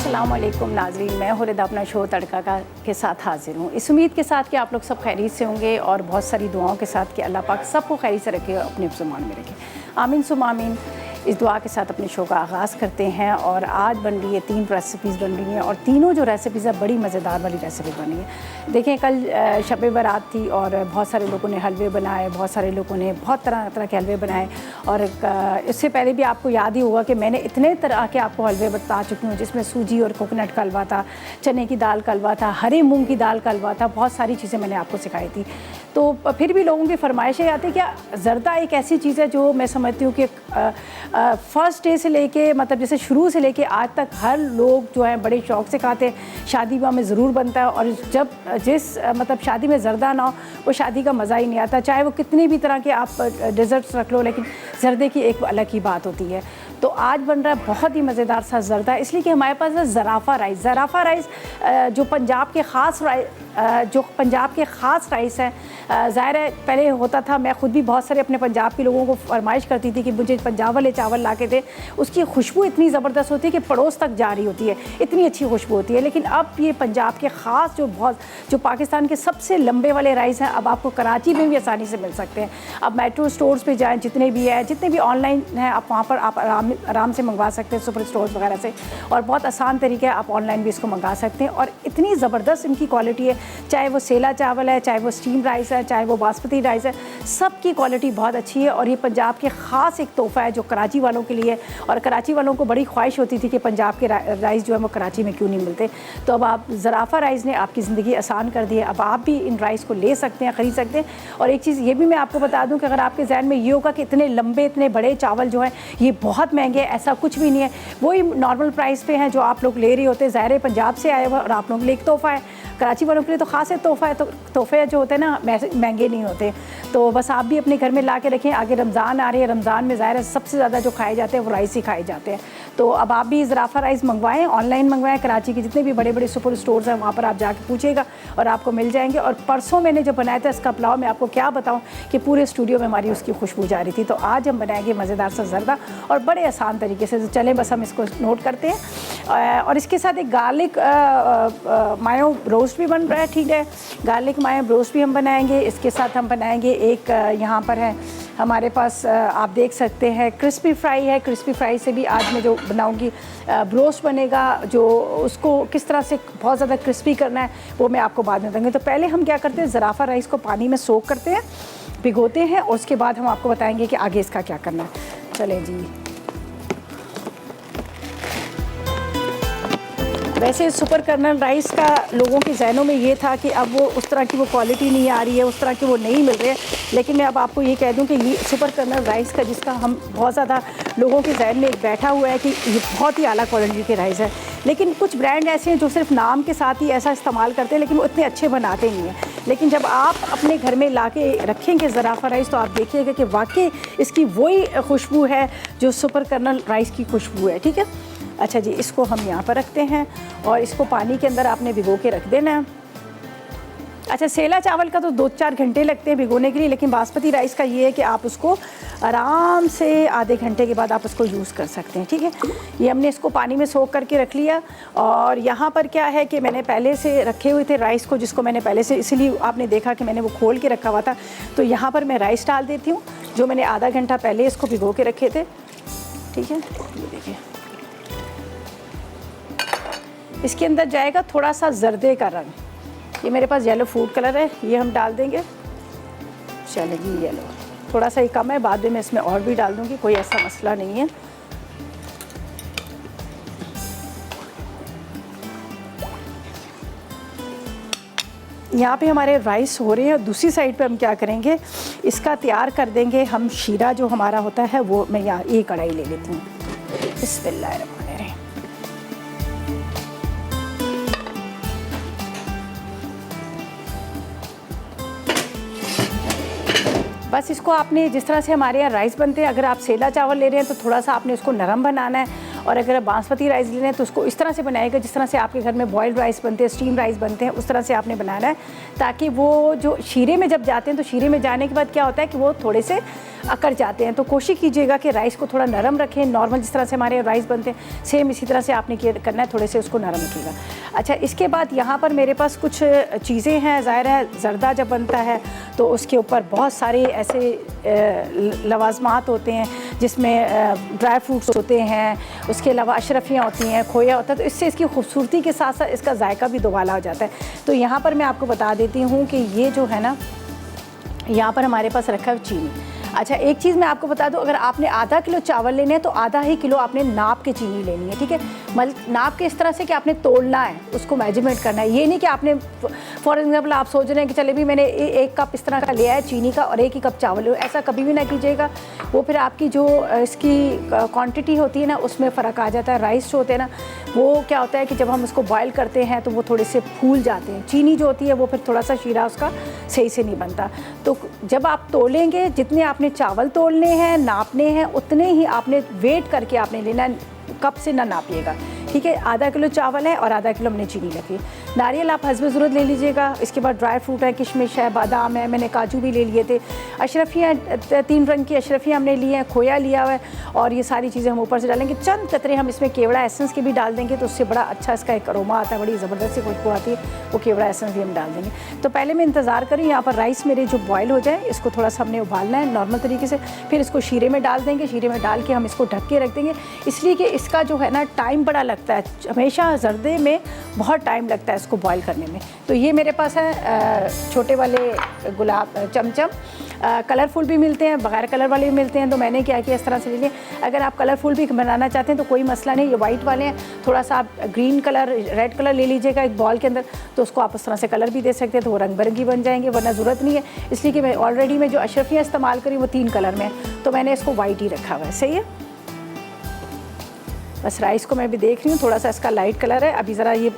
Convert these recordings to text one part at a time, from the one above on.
अस्सलाम वालेकुम नाज़रीन, मैं हूँ रिदा अपना शो तड़का का के साथ हाजिर हूँ। इस उम्मीद के साथ कि आप लोग सब खैरियत से होंगे और बहुत सारी दुआओं के साथ कि अल्लाह पाक सबको खैरियत से रखे, अपने ज़ुबान में रखे। आमीन सुम आमीन। इस दुआ के साथ अपने शो का आगाज़ करते हैं। और आज बन रही है 3 रेसिपीज़ बन रही हैं और तीनों जो रेसिपीज़ है बड़ी मज़ेदार वाली रेसिपी बनी है। देखें, कल शब बारात थी और बहुत सारे लोगों ने हलवे बनाए, बहुत सारे लोगों ने बहुत तरह तरह के हलवे बनाए। और इससे पहले भी आपको याद ही होगा कि मैंने इतने तरह के आपको हलवे बता चुकी हूँ, जिसमें सूजी और कोकोनट का हलवा था, चने की दाल का हलवा था, हरे मूंग की दाल का हलवा था, बहुत सारी चीज़ें मैंने आपको सिखाई थी। तो फिर भी लोगों की फरमाइशें आती क्या, ज़रदा एक ऐसी चीज़ है जो मैं समझती हूँ कि फ़र्स्ट डे से लेके मतलब जैसे शुरू से लेके आज तक हर लोग जो है बड़े शौक़ से खाते हैं। शादी ब्याह में ज़रूर बनता है और जब जिस मतलब शादी में ज़रदा ना हो वो शादी का मज़ा ही नहीं आता। चाहे वो कितनी भी तरह के आप डिज़र्ट्स रख लो, लेकिन ज़रदे की एक अलग ही बात होती है। तो आज बन रहा है बहुत ही मज़ेदार सा ज़रदा, इसलिए कि हमारे पास है ज़राफ़ा राइस। ज़राफ़ा राइस जो पंजाब के ख़ास राइस है। ज़ाहिर है पहले होता था, मैं ख़ुद भी बहुत सारे अपने पंजाब के लोगों को फरमाइश करती थी कि मुझे पंजाब वाले चावल ला के दे। उसकी खुशबू इतनी ज़बरदस्त होती है कि पड़ोस तक जा रही होती है, इतनी अच्छी खुशबू होती है। लेकिन अब ये पंजाब के ख़ास जो पाकिस्तान के सबसे लंबे वाले राइस हैं, अब आपको कराची में भी आसानी से मिल सकते हैं। अब मेट्रो स्टोर्स पे जाएँ, जितने भी ऑनलाइन हैं, आप वहाँ पर आप आराम से मंगवा सकते हैं, सुपर स्टोर्स वगैरह से। और बहुत आसान तरीके है, आप ऑनलाइन भी इसको मंगा सकते हैं। और इतनी ज़बरदस्त इनकी क्वालिटी है, चाहे वो सेला चावल है, चाहे वो स्टीम राइस है, चाहे वो बासमती राइस है, सबकी क्वालिटी बहुत अच्छी है। और ये पंजाब के ख़ास एक तोहफ़ा है जो कराची वालों के लिए। और कराची वालों को बड़ी ख्वाहिश होती थी कि पंजाब के राइस जो है वो कराची में क्यों नहीं मिलते। तो अब आप ज़राफ़ा राइस ने आपकी ज़िंदगी आसान कर दी है। अब आप भी इन राइस को ले सकते हैं, ख़रीद सकते हैं। और एक चीज़ ये भी मैं आपको बता दूं कि अगर आपके ज़हन में ये होगा कि इतने लंबे इतने बड़े चावल जो हैं ये बहुत महंगे, ऐसा कुछ भी नहीं है। वही नॉर्मल प्राइस पे हैं जो आप लोग ले रहे होते हैं। ज़ाहिर है पंजाब से आए हुए और आप लोगों के लिए एक तोहफ़ा है, कराची वालों के लिए तो ख़ास है तोहफ़ा है। तो तोहफ़े जो होते हैं ना महंगे नहीं होते। तो बस आप भी अपने घर में ला के रखें। आगे रमज़ान आ रही है, रमज़ान में ज़ाहिर है सबसे ज़्यादा जो खाए जाते हैं वो राइस ही खाए जाते हैं। तो अब आप भी ज़राफ़ा राइस मंगवाएं, ऑनलाइन मंगवाएं। कराची के जितने भी बड़े बड़े सुपर स्टोर्स हैं वहाँ पर आप जाके पूछिएगा और आपको मिल जाएंगे। और परसों मैंने जब बनाया था इसका पुलाव, मैं आपको क्या बताऊँ कि पूरे स्टूडियो में हमारी उसकी खुशबू जा रही थी। तो आज हम बनाएंगे मज़ेदार सा ज़रदा और बड़े आसान तरीके से। तो चलें बस हम इसको नोट करते हैं। और इसके साथ एक गार्लिक मायो रोस्ट भी बन रहा है, ठीक है। गार्लिक मायो रोस्ट भी हम बनाएंगे। इसके साथ हम बनाएंगे एक यहाँ पर है हमारे पास, आप देख सकते हैं क्रिस्पी फ्राई है। क्रिस्पी फ्राई से भी आज मैं जो बनाऊंगी ब्रोस्ट बनेगा, जो उसको किस तरह से बहुत ज़्यादा क्रिस्पी करना है वो मैं आपको बाद में बताऊंगी। तो पहले हम क्या करते हैं, ज़राफ़ा राइस को पानी में सोक करते हैं, भिगोते हैं और उसके बाद हम आपको बताएंगे कि आगे इसका क्या करना है। चलें जी। वैसे सुपर कर्नल राइस का लोगों के जहनों में ये था कि अब वो उस तरह की वो क्वालिटी नहीं आ रही है, उस तरह के वो नहीं मिल रहे हैं। लेकिन मैं अब आपको ये कह दूं कि ये सुपर कर्नल राइस का जिसका हम बहुत ज़्यादा लोगों के जहन में एक बैठा हुआ है कि ये बहुत ही आला क्वालिटी के राइस है। लेकिन कुछ ब्रांड ऐसे हैं जो सिर्फ नाम के साथ ही ऐसा इस्तेमाल करते हैं, लेकिन वो इतने अच्छे बनाते नहीं हैं। लेकिन जब आप अपने घर में ला के रखेंगे ज़राफ़ा राइस तो आप देखिएगा कि वाकई इसकी वही खुशबू है जो सुपर कर्नल राइस की खुशबू है, ठीक है। अच्छा जी, इसको हम यहाँ पर रखते हैं और इसको पानी के अंदर आपने भिगो के रख देना है। अच्छा, सेला चावल का तो 2-4 घंटे लगते हैं भिगोने के लिए, लेकिन बासमती राइस का ये है कि आप उसको आराम से आधे घंटे के बाद आप उसको यूज़ कर सकते हैं, ठीक है। ये हमने इसको पानी में सोख करके रख लिया। और यहाँ पर क्या है कि मैंने पहले से रखे हुए थे राइस को, जिसको मैंने पहले से, इसीलिए आपने देखा कि मैंने वो खोल के रखा हुआ था। तो यहाँ पर मैं राइस डाल देती हूँ जो मैंने आधा घंटा पहले इसको भिगो के रखे थे, ठीक है। ये देखिए, इसके अंदर जाएगा थोड़ा सा जर्दे का रंग। ये मेरे पास येलो फूड कलर है, ये हम डाल देंगे। चलिए जी, येलो थोड़ा सा ही कम है, बाद में मैं इसमें और भी डाल दूँगी, कोई ऐसा मसला नहीं है। यहाँ पे हमारे राइस हो रहे हैं और दूसरी साइड पे हम क्या करेंगे, इसका तैयार कर देंगे हम शीरा जो हमारा होता है वो। मैं यहाँ ये कढ़ाई ले लेती हूँ। बिस्मिल्लाहिर्रहमानिर्रहीम। बस इसको आपने जिस तरह से हमारे यहाँ राइस बनते हैं, अगर आप सेला चावल ले रहे हैं तो थोड़ा सा आपने इसको नरम बनाना है और अगर आप बासमती राइस ले रहे हैं तो उसको इस तरह से बनाएगा जिस तरह से आपके घर में बॉयल्ड राइस बनते हैं, स्टीम राइस बनते हैं, उस तरह से आपने बनाना है, ताकि वो जो शीरे में जब जाते हैं तो शीरे में जाने के बाद क्या होता है कि वो थोड़े से अकड़ जाते हैं। तो कोशिश कीजिएगा कि राइस को थोड़ा नरम रखें, नॉर्मल जिस तरह से हमारे राइस बनते हैं सेम इसी तरह से आपने करना है, थोड़े से उसको नरम रखिएगा। अच्छा, इसके बाद यहाँ पर मेरे पास कुछ चीज़ें हैं। ज़ाहिर है ज़र्दा जब बनता है तो उसके ऊपर बहुत सारे ऐसे लवाजमात होते हैं जिसमें ड्राई फ्रूट्स होते हैं, उसके अलावा अशरफियाँ होती हैं, खोया होता है, तो इससे इसकी खूबसूरती के साथ साथ इसका जायका भी दोबाला हो जाता है। तो यहाँ पर मैं आपको बता देती हूँ कि ये जो है ना, यहाँ पर हमारे पास रखा है चीनी। अच्छा, एक चीज़ मैं आपको बता दूं, अगर आपने आधा किलो चावल लेने हैं तो आधा ही किलो आपने नाप के चीनी लेनी है, ठीक है। नाप के इस तरह से कि आपने तोड़ना है, उसको मेजरमेंट करना है। ये नहीं कि आपने फॉर एग्जांपल आप सोच रहे हैं कि चले भी मैंने एक कप इस तरह का लिया है चीनी का और एक ही कप चावल लिया, ऐसा कभी भी ना कीजिएगा। वो फिर आपकी जो इसकी क्वान्टिटी होती है ना उसमें फ़र्क आ जाता है। राइस जो होते हैं ना वो क्या होता है कि जब हम उसको बॉयल करते हैं तो वो थोड़े से फूल जाते हैं, चीनी जो होती है वो फिर थोड़ा सा शीरा उसका सही से नहीं बनता। तो जब आप तोलेंगे, जितने आपने चावल तोलने हैं, नापने हैं, उतने ही आपने वेट करके आपने लेना है, कप से ना नापिएगा, ठीक है। आधा किलो चावल है और आधा किलो हमने चीनी रखी। नारियल आप हस्ब ज़रूरत ले लीजिएगा। इसके बाद ड्राई फ्रूट है, किशमिश है, बादाम है, मैंने काजू भी ले लिए थे। अशरफियाँ 3 रंग की अशरफियाँ हमने ली हैं, खोया लिया हुआ है, और ये सारी चीज़ें हम ऊपर से डालेंगे। चंद कतरे हम इसमें केवड़ा एसेंस के भी डाल देंगे तो उससे बड़ा अच्छा इसका एक अरोमा आता है, बड़ी ज़बरदस्त सी खुशबू आती है। वो केवड़ा एसेंस भी हम डाल देंगे। तो पहले मैं इंतज़ार करूँ यहाँ पर राइस मेरे जो बॉयल हो जाए, इसको थोड़ा सा हमने उबालना है नॉर्मल तरीके से, फिर इसको शीरे में डाल देंगे। शीरे में डाल के हम इसको ढक के रख देंगे, इसलिए कि इसका जो है ना टाइम बड़ा लगता है, हमेशा जर्दे में बहुत टाइम लगता है इसको बॉईल करने में। तो ये मेरे पास है छोटे वाले गुलाब चमचम, कलरफुल भी मिलते हैं, बगैर कलर वाले भी मिलते हैं। तो मैंने क्या किया, इस तरह से ले लिए। अगर आप कलरफुल भी बनाना चाहते हैं तो कोई मसला नहीं, ये वाइट वाले हैं। थोड़ा सा आप ग्रीन कलर, रेड कलर ले लीजिएगा एक बॉल के अंदर, तो उसको आप उस तरह से कलर भी दे सकते हैं, तो वो रंग बिरंगी बन जाएंगे। वरना ज़रूरत नहीं है, इसलिए कि मैं ऑलरेडी में जो अशरफियाँ इस्तेमाल करी वो 3 कलर में है, तो मैंने इसको वाइट ही रखा हुआ है। सही है। बस राइस को मैं भी देख रही हूँ, थोड़ा सा इसका लाइट कलर है। अभी ज़रा ये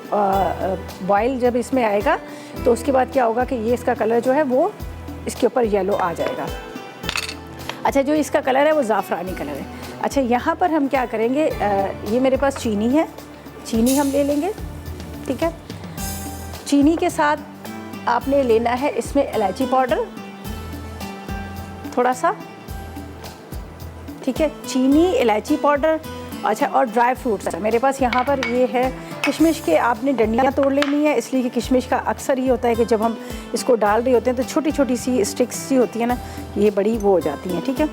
बॉयल जब इसमें आएगा तो उसके बाद क्या होगा कि ये इसका कलर जो है वो इसके ऊपर येलो आ जाएगा। अच्छा, जो इसका कलर है वो ज़ाफ़रानी कलर है। अच्छा, यहाँ पर हम क्या करेंगे, ये मेरे पास चीनी है, चीनी हम ले लेंगे, ठीक है। चीनी के साथ आपने लेना है इसमें इलायची पाउडर थोड़ा सा, ठीक है। चीनी, इलायची पाउडर, अच्छा, और ड्राई फ्रूट्स मेरे पास यहाँ पर ये है। किशमिश के आपने डंडियाँ तोड़ लेनी है, इसलिए कि किशमिश का अक्सर ये होता है कि जब हम इसको डाल रहे होते हैं तो छोटी छोटी सी स्टिक्स सी होती है ना, ये बड़ी वो हो जाती हैं, ठीक है।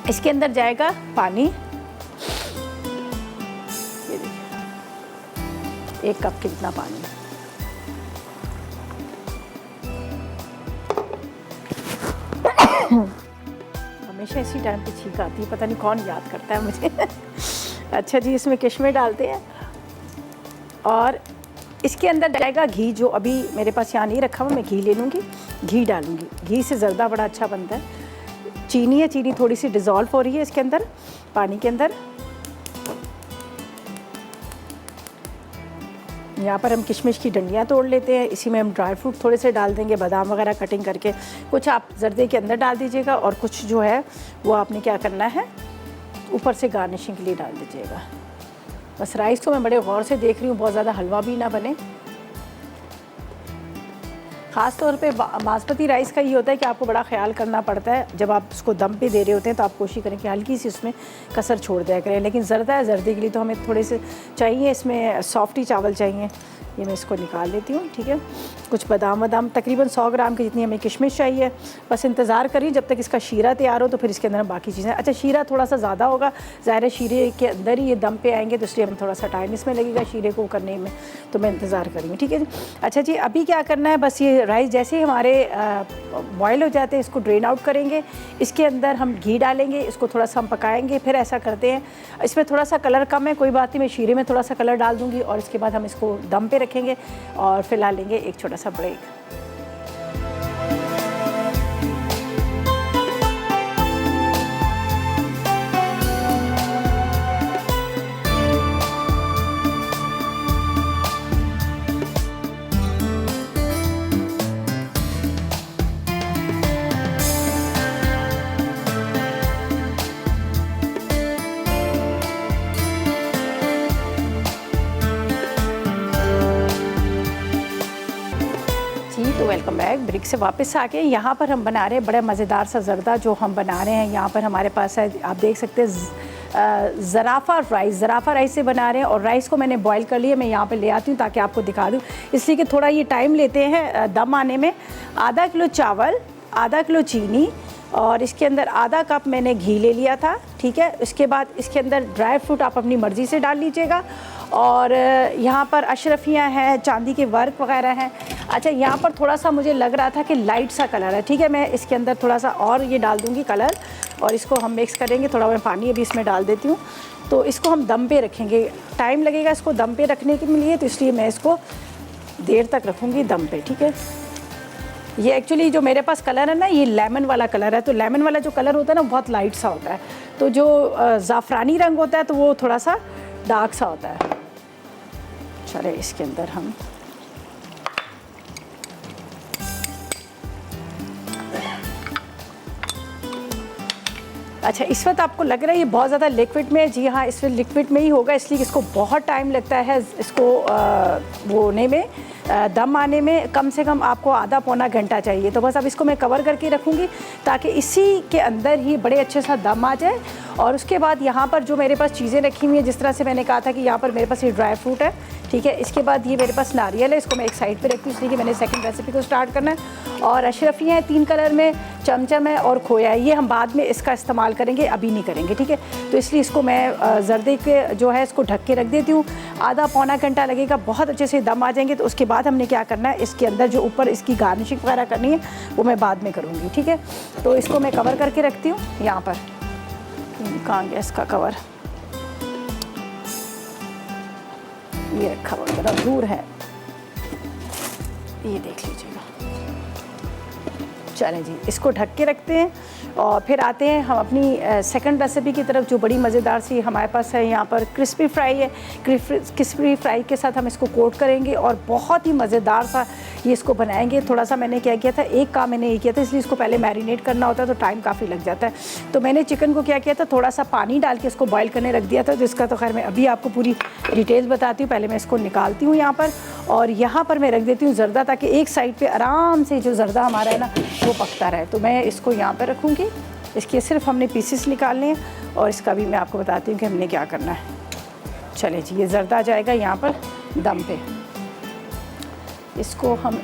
इसके अंदर जाएगा पानी, ये देखिए 1 कप के जितना पानी। हमेशा इसी टाइम पे छींक आती है, पता नहीं कौन याद करता है मुझे। अच्छा जी, इसमें किशमिश डालते हैं और इसके अंदर जाएगा घी, जो अभी मेरे पास यहाँ नहीं रखा हुआ, मैं घी ले लूँगी, घी डालूँगी। घी से ज़र्दा बड़ा अच्छा बनता है। चीनी है, चीनी थोड़ी सी डिज़ोल्व हो रही है इसके अंदर, पानी के अंदर। यहाँ पर हम किशमिश की डंडियाँ तोड़ लेते हैं, इसी में हम ड्राई फ्रूट थोड़े से डाल देंगे, बादाम वगैरह कटिंग करके। कुछ आप जर्दे के अंदर डाल दीजिएगा और कुछ जो है वो आपने क्या करना है ऊपर से गार्निशिंग के लिए डाल दीजिएगा। बस राइस को मैं बड़े गौर से देख रही हूँ, बहुत ज़्यादा हलवा भी ना बने। ख़ास तौर पे बासमती राइस का ये होता है कि आपको बड़ा ख्याल करना पड़ता है, जब आप उसको दम पे दे रहे होते हैं तो आप कोशिश करें कि हल्की सी उसमें कसर छोड़ दिया करें। लेकिन ज़र्दा है, ज़र्दे के लिए तो हमें थोड़े से चाहिए, इसमें सॉफ्ट ही चावल चाहिए। ये मैं इसको निकाल लेती हूँ, ठीक है। कुछ बादाम तकरीबन 100 ग्राम की जितनी हमें किशमिश चाहिए। बस इंतज़ार करिए जब तक इसका शीरा तैयार हो, तो फिर इसके अंदर बाकी चीज़ें। अच्छा, शीरा थोड़ा सा ज़्यादा होगा, ज़ाहिर है शीरे के अंदर ही ये दम पे आएंगे, तो इसलिए हमें थोड़ा सा टाइम इसमें लगेगा शीरे को करने में, तो मैं इंतज़ार करूँगी, ठीक है जी। अच्छा जी, अभी क्या करना है, बस ये राइस जैसे ही हमारे बॉयल हो जाते हैं इसको ड्रेन आउट करेंगे। इसके अंदर हम घी डालेंगे, इसको थोड़ा सा हम पकाएंगे। फिर ऐसा करते हैं, इसमें थोड़ा सा कलर कम है, कोई बात नहीं, मैं शीरे में थोड़ा सा कलर डाल दूँगी और इसके बाद हम इसको दम पे रखेंगे और फिलहाल लेंगे एक छोटा सा ब्रेक। बैक ब्रेक से वापस आके यहाँ पर हम बना रहे हैं बड़ा मज़ेदार सा ज़रदा जो हम बना रहे हैं। यहाँ पर हमारे पास है, आप देख सकते हैं, ज़राफ़ा राइस से बना रहे हैं। और राइस को मैंने बॉईल कर लिया, मैं यहाँ पे ले आती हूँ ताकि आपको दिखा दूँ, इसलिए कि थोड़ा ये टाइम लेते हैं दम आने में। आधा किलो चावल, आधा किलो चीनी, और इसके अंदर आधा कप मैंने घी ले लिया था, ठीक है। उसके बाद इसके अंदर ड्राई फ्रूट आप अपनी मर्ज़ी से डाल लीजिएगा। और यहाँ पर अशरफियाँ हैं, चांदी के वर्क वगैरह हैं। अच्छा, यहाँ पर थोड़ा सा मुझे लग रहा था कि लाइट सा कलर है, ठीक है। मैं इसके अंदर थोड़ा सा और ये डाल दूँगी कलर, और इसको हम मिक्स करेंगे। थोड़ा मैं पानी अभी इसमें डाल देती हूँ। तो इसको हम दम पे रखेंगे, टाइम लगेगा इसको दम पे रखने के लिए, तो इसलिए मैं इसको देर तक रखूँगी दम पे, ठीक है। ये एक्चुअली जो मेरे पास कलर है ना, ये लेमन वाला कलर है। तो लेमन वाला जो कलर होता है ना, बहुत लाइट सा होता है। तो जो ज़ाफ़रानी रंग होता है तो वो थोड़ा सा डार्क सा होता है। चले इसके अंदर हम अच्छा, इस वक्त आपको लग रहा है ये बहुत ज़्यादा लिक्विड में है। जी हाँ, इस वक्त लिक्विड में ही होगा, इसलिए इसको बहुत टाइम लगता है इसको वो होने में, दम आने में। कम से कम आपको आधा पौना घंटा चाहिए। तो बस अब इसको मैं कवर करके रखूँगी ताकि इसी के अंदर ही बड़े अच्छे सा दम आ जाए। और उसके बाद यहाँ पर जो मेरे पास चीज़ें रखी हुई हैं, जिस तरह से मैंने कहा था कि यहाँ पर मेरे पास ये ड्राई फ्रूट है, ठीक है। इसके बाद ये मेरे पास नारियल है, इसको मैं एक साइड पे रखती हूँ इसलिए कि मैंने सेकंड रेसिपी को स्टार्ट करना है। और अशरफियाँ हैं 3 कलर में, चमचम है और खोया है। ये हम बाद में इसका इस्तेमाल करेंगे, अभी नहीं करेंगे, ठीक है। तो इसलिए इसको मैं जर्दे के जो है इसको ढक के रख देती हूँ। आधा पौना घंटा लगेगा, बहुत अच्छे से दम आ जाएंगे। तो उसके बाद हमने क्या करना है, इसके अंदर जो ऊपर इसकी गार्निशिंग वगैरह करनी है वो मैं बाद में करूँगी, ठीक है। तो इसको मैं कवर करके रखती हूँ यहाँ पर। कहाँ गया इसका कवर, ये रखा हुआ ज़रा दूर है, ये देख लीजिएगा। चलें जी, इसको ढक के रखते हैं और फिर आते हैं हम अपनी सेकंड रेसिपी की तरफ, जो बड़ी मज़ेदार सी हमारे पास है। यहाँ पर क्रिस्पी फ्राई है, क्रिस्पी फ्राई के साथ हम इसको कोट करेंगे और बहुत ही मज़ेदार सा ये इसको बनाएंगे। थोड़ा सा मैंने क्या किया था, एक काम मैंने ये किया था, इसलिए इसको पहले मैरिनेट करना होता है तो टाइम काफ़ी लग जाता है। तो मैंने चिकन को क्या किया था, थोड़ा सा पानी डाल के इसको बॉयल करने रख दिया था। तो इसका तो खैर मैं अभी आपको पूरी डिटेल्स बताती हूँ। पहले मैं इसको निकालती हूँ यहाँ पर, और यहाँ पर मैं रख देती हूँ ज़र्दा, ताकि एक साइड पर आराम से जो ज़र्दा हमारा है ना वो पकता रहे। तो मैं इसको यहाँ पर रखूँगी। इसके सिर्फ हमने पीसेस निकालने हैं और इसका भी मैं आपको बताती हूँ कि हमने क्या करना है। चले जी, ये ज़र्दा आ जाएगा यहाँ पर दम पे, इसको हम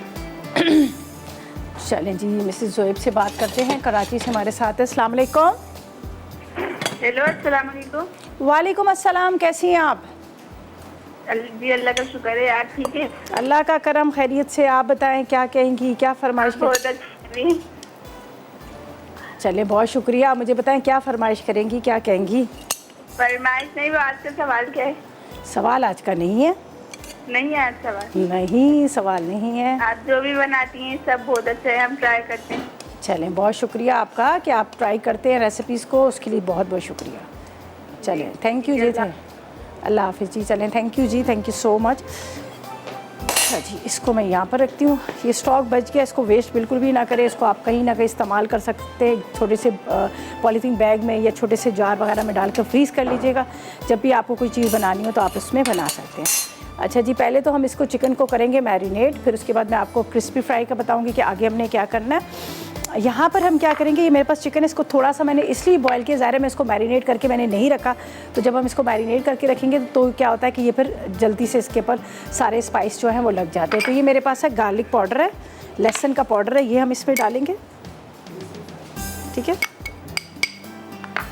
चलें जी, मिसेस ज़ोएब से बात करते हैं, कराची से हमारे साथ है। अस्सलाम वालेकुम। हेलो, अस्सलाम वालेकुम। वालेकुम अस्सलाम, कैसी हैं आप? जी अल्लाह का शुक्र है, आप ठीक है? अल्लाह का करम, खैरियत से। आप बताएं क्या कहेंगी, क्या फरमाइश करेंगी? चले, बहुत शुक्रिया। मुझे बताएं क्या फरमाइश करेंगी, क्या कहेंगी? फरमाइश नहीं, वो आज का सवाल क्या है? सवाल आज का नहीं है। नहीं है आज सवाल? नहीं, सवाल नहीं है। आप जो भी बनाती हैं सब बहुत अच्छा है, हम ट्राई करते हैं। चलें, बहुत शुक्रिया आपका कि आप ट्राई करते हैं रेसिपीज़ को, उसके लिए बहुत बहुत शुक्रिया। चलें, थैंक यू जी, अल्लाह हाफिज़ जी। चलें, थैंक यू जी, थैंक यू सो मच। अच्छा जी, इसको मैं यहाँ पर रखती हूँ। ये स्टॉक बच गया, इसको वेस्ट बिल्कुल भी ना करें। इसको आप कहीं ना कहीं इस्तेमाल कर सकते हैं, छोटे से पॉलीथीन बैग में या छोटे से जार वगैरह में डाल कर फ्रीज़ कर लीजिएगा। जब भी आपको कोई चीज़ बनानी हो तो आप उसमें बना सकते हैं। अच्छा जी, पहले तो हम इसको चिकन को करेंगे मैरिनेट, फिर उसके बाद मैं आपको क्रिस्पी फ्राई का बताऊँगी कि आगे हमने क्या करना है। यहाँ पर हम क्या करेंगे, ये मेरे पास चिकन, इसको थोड़ा सा मैंने इसलिए बॉयल किया, ज़ाहिर है मैं इसको मैरिनेट करके मैंने नहीं रखा। तो जब हम इसको मैरिनेट करके रखेंगे तो क्या होता है कि ये फिर जल्दी से इसके ऊपर सारे स्पाइस जो हैं वो लग जाते हैं। तो ये मेरे पास है गार्लिक पाउडर है, लहसुन का पाउडर है, ये हम इसमें डालेंगे, ठीक है।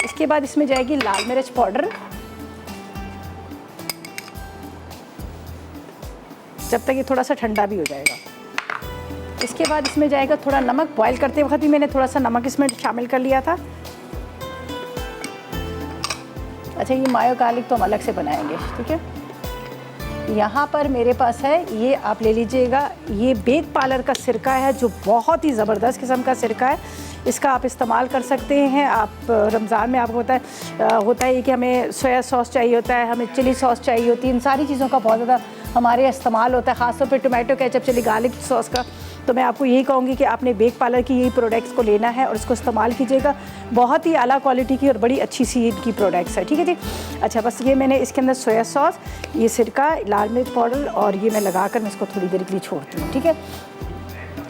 इसके बाद इसमें जाएगी लाल मिर्च पाउडर, जब तक ये थोड़ा सा ठंडा भी हो जाएगा। इसके बाद इसमें जाएगा थोड़ा नमक, बॉयल करते वक्त भी मैंने थोड़ा सा नमक इसमें शामिल कर लिया था। अच्छा, ये मायो गार्लिक तो हम अलग से बनाएंगे, ठीक है। यहाँ पर मेरे पास है, ये आप ले लीजिएगा, ये बेक पार्लर का सिरका है, जो बहुत ही ज़बरदस्त किस्म का सिरका है। इसका आप इस्तेमाल कर सकते हैं। आप रमज़ान में आपको होता है कि हमें सोया सॉस चाहिए होता है, हमें चिली सॉस चाहिए होती है, इन सारी चीज़ों का बहुत ज़्यादा हमारे इस्तेमाल होता है, ख़ासतौर पे tomato ketchup, chilli garlic sauce का। तो मैं आपको यही कहूँगी कि आपने बेक पार्लर की यही प्रोडक्ट्स को लेना है और इसको इस्तेमाल कीजिएगा। बहुत ही आला क्वालिटी की और बड़ी अच्छी सी इनकी प्रोडक्ट्स है, ठीक है जी। अच्छा, बस ये मैंने इसके अंदर सोया सॉस, ये सिरका, लाल मिर्च पाउडर और ये मैं लगा कर मैं इसको थोड़ी देर के लिए छोड़ती हूँ, ठीक है।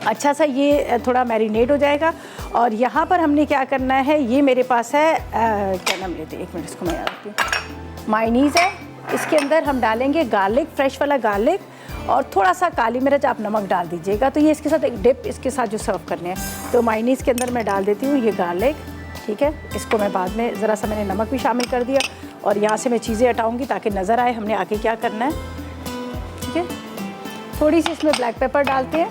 अच्छा सा ये थोड़ा मैरिनेट हो जाएगा। और यहाँ पर हमने क्या करना है, ये मेरे पास है क्या नाम लेते हैं, एक मिनट इसको मैं याद रखती हूँ, मायोनीज़ है। इसके अंदर हम डालेंगे गार्लिक, फ्रेश वाला गार्लिक, और थोड़ा सा काली मिर्च, आप नमक डाल दीजिएगा। तो ये इसके साथ एक डिप इसके साथ जो सर्व करने हैं, तो मायोनीज़ के अंदर मैं डाल देती हूँ ये गार्लिक, ठीक है। इसको मैं बाद में ज़रा सा मैंने नमक भी शामिल कर दिया, और यहाँ से मैं चीज़ें हटाऊँगी ताकि नज़र आए हमने आगे क्या करना है, ठीक है। थोड़ी सी इसमें ब्लैक पेपर डालते हैं,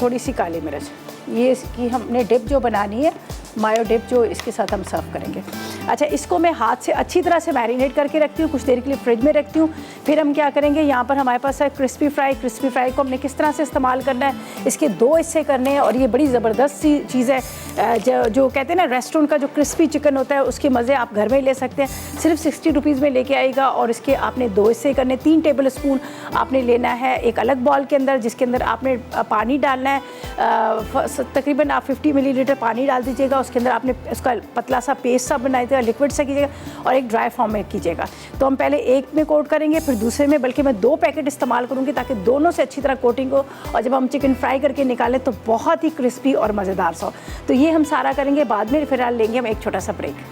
थोड़ी सी काली मिर्च, ये इसकी हमने डिप जो बनानी है, मायो डिप जो इसके साथ हम सर्व करेंगे। अच्छा, इसको मैं हाथ से अच्छी तरह से मैरिनेट करके रखती हूँ, कुछ देर के लिए फ्रिज में रखती हूँ। फिर हम क्या करेंगे, यहाँ पर हमारे पास है क्रिस्पी फ्राई। क्रिस्पी फ्राई को हमने किस तरह से इस्तेमाल करना है, इसके 2 हिस्से करने हैं, और ये बड़ी ज़बरदस्त सी चीज़ है। जो कहते हैं ना रेस्टोरेंट का जो क्रिस्पी चिकन होता है, उसके मज़े आप घर में ले सकते हैं। सिर्फ 60 रुपीज़ में लेके आएगा, और इसके आपने 2 हिस्से करने। 3 टेबल स्पून आपने लेना है एक अलग बॉल के अंदर, जिसके अंदर आपने पानी डालना है, तकरीबन आप 50 मिलीलीटर पानी डाल दीजिएगा। उसके अंदर आपने इसका पतला सा पेस्ट सा बनाई देगा, लिक्विड सा कीजिएगा, और एक ड्राई फॉर्म में कीजिएगा। तो हम पहले एक में कोट करेंगे, फिर दूसरे में, बल्कि मैं 2 पैकेट इस्तेमाल करूँगी ताकि दोनों से अच्छी तरह कोटिंग हो, और जब हम चिकन फ्राई करके निकालें तो बहुत ही क्रिस्पी और मज़ेदार सा हो। तो ये हम सारा करेंगे बाद में। फिलहाल लेंगे हम एक छोटा सा ब्रेक।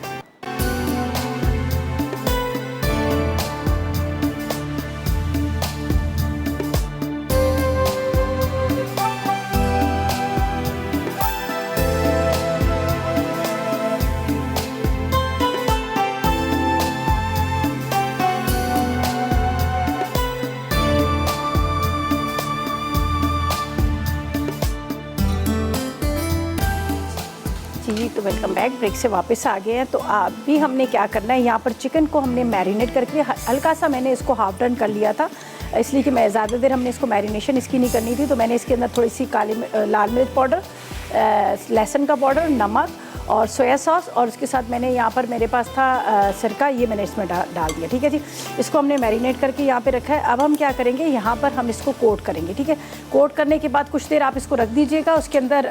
जी, तो वेलकम बैक। ब्रेक से वापस आ गए हैं। तो अभी हमने क्या करना है, यहाँ पर चिकन को हमने मैरिनेट करके हल्का सा मैंने इसको हाफ डन कर लिया था, इसलिए कि मैं ज़्यादा देर हमने इसको मैरिनेशन इसकी नहीं करनी थी। तो मैंने इसके अंदर थोड़ी सी लाल मिर्च पाउडर, लहसुन का पाउडर, नमक और सोया सॉस, और उसके साथ मैंने यहाँ पर मेरे पास था सिरका, ये मैंने इसमें डाल दिया, ठीक है जी। इसको हमने मैरिनेट करके यहाँ पे रखा है। अब हम क्या करेंगे, यहाँ पर हम इसको कोट करेंगे, ठीक है। कोट करने के बाद कुछ देर आप इसको रख दीजिएगा उसके अंदर,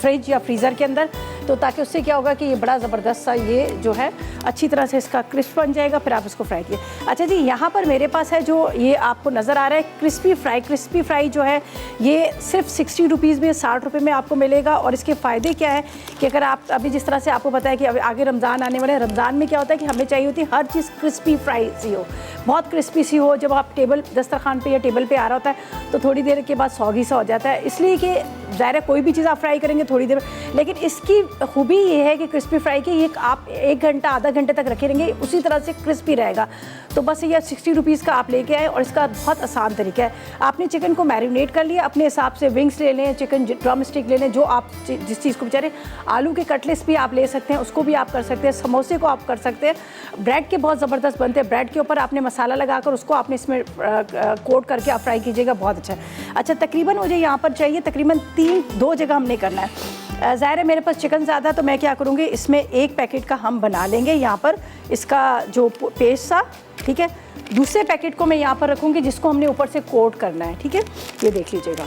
फ्रिज या फ्रीज़र के अंदर, तो ताकि उससे क्या होगा कि ये बड़ा ज़बरदस्त सा ये जो है अच्छी तरह से इसका क्रिस्प बन जाएगा। फिर आप इसको फ्राई कीजिए। अच्छा जी, यहाँ पर मेरे पास है जो ये आपको नज़र आ रहा है क्रिस्पी फ्राई। क्रिस्पी फ्राई जो है ये सिर्फ 60 रुपीज़ में, 60 रुपये में आपको मिलेगा। और इसके फ़ायदे क्या है कि अगर आप अभी जिस तरह से आपको पता है कि अभी आगे रमज़ान आने वाले हैं, रमज़ान में क्या होता है कि हमें चाहिए होती है हर चीज़ क्रिस्पी फ्राई सी हो, बहुत क्रिस्पी सी हो। जब आप दस्तरखान पे या टेबल पे आ रहा होता है तो थोड़ी देर के बाद सौगी सा हो जाता है, इसलिए कि ज़ाहिर है कोई भी चीज़ आप फ्राई करेंगे थोड़ी देर, लेकिन इसकी खूबी ये है कि क्रिस्पी फ्राई की ये आप 1 घंटा आधा घंटे तक रखे रहेंगे, उसी तरह से क्रिस्पी रहेगा। तो बस ये 60 रुपीज़ का आप लेके आए, और इसका बहुत आसान तरीका है। आपने चिकन को मैरिनेट कर लिया, अपने हिसाब से विंग्स ले लें, चिकन ड्रम स्टिक ले लें, जो आप जिस चीज़ को बेचारे, आलू के कटलेट्स भी आप ले सकते हैं, उसको भी आप कर सकते हैं, समोसे को आप कर सकते हैं, ब्रेड के बहुत ज़बरदस्त बनते हैं। ब्रेड के ऊपर आपने मसाला लगाकर उसको आपने इसमें कोट करके आप फ्राई कीजिएगा, बहुत अच्छा है। अच्छा, तकरीबन मुझे यहाँ पर चाहिए तकरीबन 2 जगह हमने करना है। ज़ाहिर है मेरे पास चिकन ज़्यादा, तो मैं क्या करूँगी, इसमें 1 पैकेट का हम बना लेंगे यहाँ पर इसका जो पेस्ट सा, ठीक है। दूसरे पैकेट को मैं यहाँ पर रखूँगी जिसको हमने ऊपर से कोट करना है, ठीक है। ये देख लीजिएगा,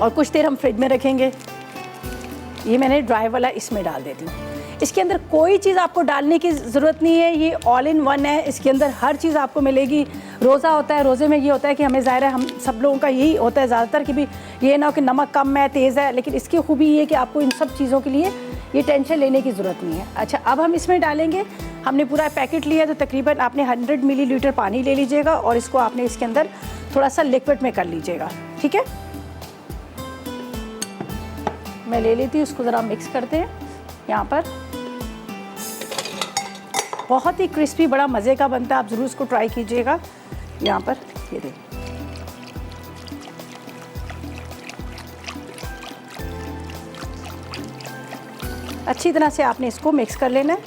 और कुछ देर हम फ्रिज में रखेंगे। ये मैंने ड्राई वाला इसमें डाल देती हूँ। इसके अंदर कोई चीज़ आपको डालने की ज़रूरत नहीं है, ये ऑल इन वन है। इसके अंदर हर चीज़ आपको मिलेगी। रोज़ा होता है, रोज़े में ये होता है कि हमें ज़ाहिर है हम सब लोगों का यही होता है ज़्यादातर कि भी ये ना हो कि नमक कम है, तेज़ है, लेकिन इसकी खूबी ये है कि आपको इन सब चीज़ों के लिए ये टेंशन लेने की ज़रूरत नहीं है। अच्छा, अब हम इसमें डालेंगे, हमने पूरा पैकेट लिया तो तकरीबन आपने 100 मिलीलीटर पानी ले लीजिएगा, और इसको आपने इसके अंदर थोड़ा सा लिक्विड में कर लीजिएगा, ठीक है। मैं ले लेती हूँ, उसको ज़रा मिक्स करते हैं। यहाँ पर बहुत ही क्रिस्पी, बड़ा मज़े का बनता है, आप ज़रूर इसको ट्राई कीजिएगा। यहाँ पर ये देखिए, अच्छी तरह से आपने इसको मिक्स कर लेना है,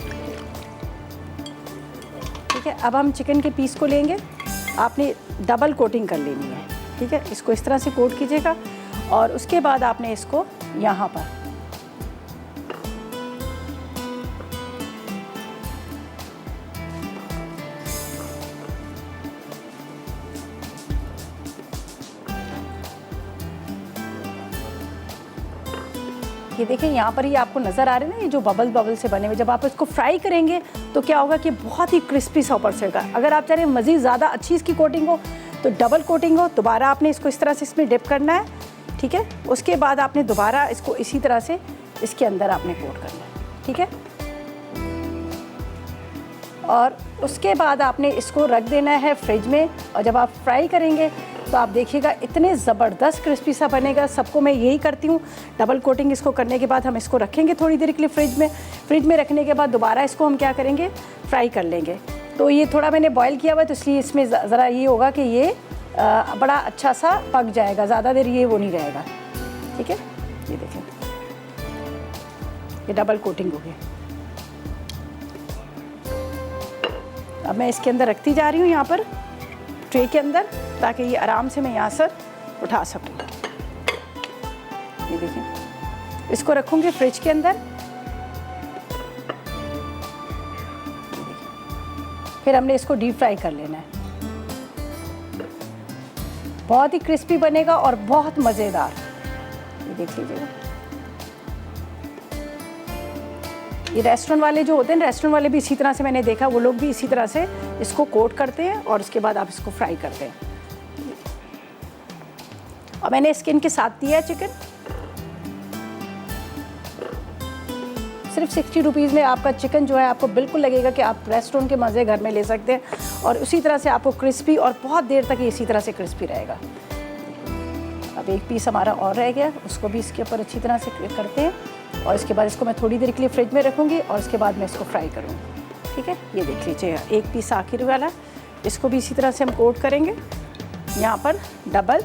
ठीक है। अब हम चिकन के पीस को लेंगे, आपने डबल कोटिंग कर लेनी है, ठीक है। इसको इस तरह से कोट कीजिएगा, और उसके बाद आपने इसको यहाँ पर ये देखें, यहाँ पर ही आपको नज़र आ रहे हैं ना, ये जो बबल से बने हुए, जब आप इसको फ्राई करेंगे तो क्या होगा कि बहुत ही क्रिस्पी सा ऊपर से होगा। अगर आप चाह रहे हैं मज़ीद ज़्यादा अच्छी इसकी कोटिंग हो तो डबल कोटिंग हो, दोबारा आपने इसको इस तरह से इसमें डिप करना है, ठीक है। उसके बाद आपने दोबारा इसको इसी तरह से इसके अंदर आपने कोट करना है, ठीक है। और उसके बाद आपने इसको रख देना है फ्रिज में, और जब आप फ्राई करेंगे तो आप देखिएगा इतने ज़बरदस्त क्रिस्पी सा बनेगा। सबको मैं यही करती हूँ। डबल कोटिंग इसको करने के बाद हम इसको रखेंगे थोड़ी देर के लिए फ्रिज में। फ्रिज में रखने के बाद दोबारा इसको हम क्या करेंगे, फ्राई कर लेंगे। तो ये थोड़ा मैंने बॉईल किया हुआ है, तो इसलिए इसमें ज़रा ये होगा कि ये बड़ा अच्छा सा पक जाएगा, ज़्यादा देर ये वो नहीं रहेगा, ठीक है। ये देखें, ये डबल कोटिंग हो गई। अब मैं इसके अंदर रखती जा रही हूँ यहाँ पर ट्रे के अंदर, ताकि ये आराम से मैं यहाँ से उठा सकूँ। ये देखिए, इसको रखूँगी फ्रिज के अंदर। फिर हमने इसको डीप फ्राई कर लेना है। बहुत ही क्रिस्पी बनेगा और बहुत मज़ेदार। ये देख लीजिएगा, ये रेस्टोरेंट वाले जो होते हैं, रेस्टोरेंट वाले भी इसी तरह से मैंने देखा, वो लोग भी इसी तरह से इसको कोट करते हैं और उसके बाद आप इसको फ्राई करते हैं। और मैंने स्किन के साथ दिया है चिकन। सिर्फ 60 रुपीज़ में आपका चिकन जो है आपको बिल्कुल लगेगा कि आप रेस्टोरेंट के मज़े घर में ले सकते हैं, और उसी तरह से आपको क्रिस्पी और बहुत देर तक इसी तरह से क्रिस्पी रहेगा। अब एक पीस हमारा और रह गया, उसको भी इसके ऊपर अच्छी तरह से करते हैं, और इसके बाद इसको मैं थोड़ी देर के लिए फ्रिज में रखूँगी और उसके बाद मैं इसको फ्राई करूँगी, ठीक है। ये देख लीजिएगा, एक पीस आखिर वाला, इसको भी इसी तरह से हम कोट करेंगे यहाँ पर डबल।